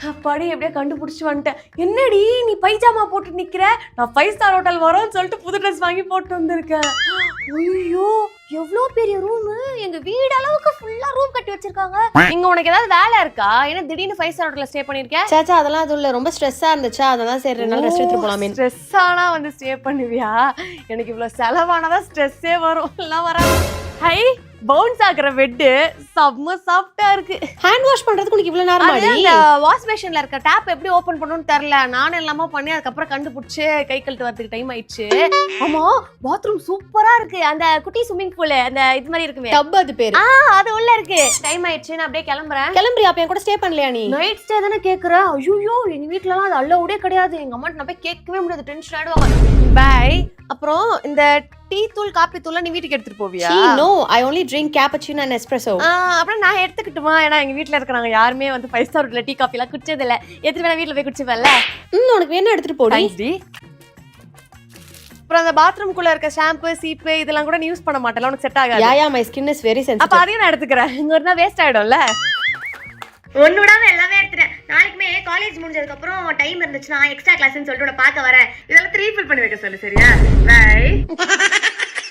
அப்பாடி எப்படியா கண்டுபிடிச்சி வந்துட்டேன். என்னடி நீ பைஜாமா போட்டு நிக்கிற? நான் 5 ஸ்டார் ஹோட்டல் வரோன்னு சொல்லிட்டு புது ட்ரெஸ் வாங்கி போட்டு வந்திருக்கேன். ஐயோ எவ்வளோ பெரிய ரூமு, எங்க வீடு அளவுக்கு ஃபுல்லா ரூம் கட்டி வச்சிருக்காங்க. இங்க உனக்கு ஏதாவது வேலை இருக்கா? ஏன்னா திடீர்னு 5 ஸ்டார் ஹோட்டல்ல ஸ்டே பண்ணிருக்கேன். சாச்சா அதெல்லாம் அது இல்ல, ரொம்ப ஸ்ட்ரெஸ்ஸா இருந்துச்சா, அதனால சரி 2 நாள் ரெஸ்ட் எடுத்து போலாமே. ஸ்ட்ரெஸ் ஆனா வந்து ஸ்டே பண்ணுவியா? எனக்கு இவ்வளவு செலவானதா ஸ்ட்ரெஸ்ஸே வரும். எல்லாம் வர ஹை பவுன்ஸ் ஆகுற பெட்டு செம்ம சாஃப்ட்டா இருக்கு. ஹேண்ட் வாஷ் பண்றதுக்கு உனக்கு இவ்வளவு நேரம் ஆடி? அந்த வாஷ் பேஷன்ல இருக்க டேப் எப்படி ஓபன் பண்ணனும்னு தெரியல. நானே எல்லாமே பண்ணி அதுக்கப்புறம் கண்டுபிடிச்சு கை கழுத்து வரதுக்கு டைம் ஆயிடுச்சு. ஆமா பாத்ரூம் சூப்பரா இருக்கு. அந்த குட்டி ஸ்விமிங் பூல் அந்த இது மாதிரி இருக்குமே டப், அது பேரு. அது உள்ள இருக்கு. டைம் ஆயிடுச்சு, நான் அப்படியே கிளம்புறேன். கிளம்புறியா? அப்ப என் கூட ஸ்டே பண்ணலையா நீ? நைட் ஸ்டே தானே கேக்குற? ஐயோ எங்க வீட்ல எல்லாம் அது அலோடே கிடையாது. எங்க அம்மா நான் போய் கேட்கவே முடியாது, டென்ஷன் ஆயிடுவாங்க. பை. அப்புறம் இந்த டீ தூள் காபி தூள் நீ வீட்டுக்கு எடுத்துட்டு போவியா? No, I only drink cappuccino and espresso. அப்புறம் நான் எடுத்துக்கிட்டுமா? ஏன்னா எங்க வீட்ல இருக்கிறவங்க யாருமே வந்து 5 ஸ்டார் ஹோட்டல்ல டீ காபி எல்லாம் குடிச்சது இல்ல. எடுத்துட்டு வேணா வீட்ல போய் குடிச்சுப்பல்ல. உனக்கு வேணா எடுத்துட்டு போடி. அப்புறம் அந்த பாத்ரூம்குள்ள இருக்க ஷாம்பு சீப்பு இதெல்லாம் கூட நீ யூஸ் பண்ண மாட்டல, உனக்கு செட் ஆகாது. Yeah, my skin is very sensitive. அப்ப அதையும் நான் எடுத்துக்கிறேன். இங்க இருந்தா வேஸ்ட் ஆயிடும்ல. ஒன்னு விடாம எல்லாமே எடுத்துட்டேன். நாளைக்குமே காலேஜ் முடிஞ்சதுக்கு அப்புறம் டைம் இருந்துச்சுன்னா எக்ஸ்ட்ரா கிளாஸ்னு சொல்லிட்டு உன்னை பார்க்க வரேன். இதெல்லாம் ரீஃபில் பண்ணி வைக்க சொல்லு, சரியா? பை.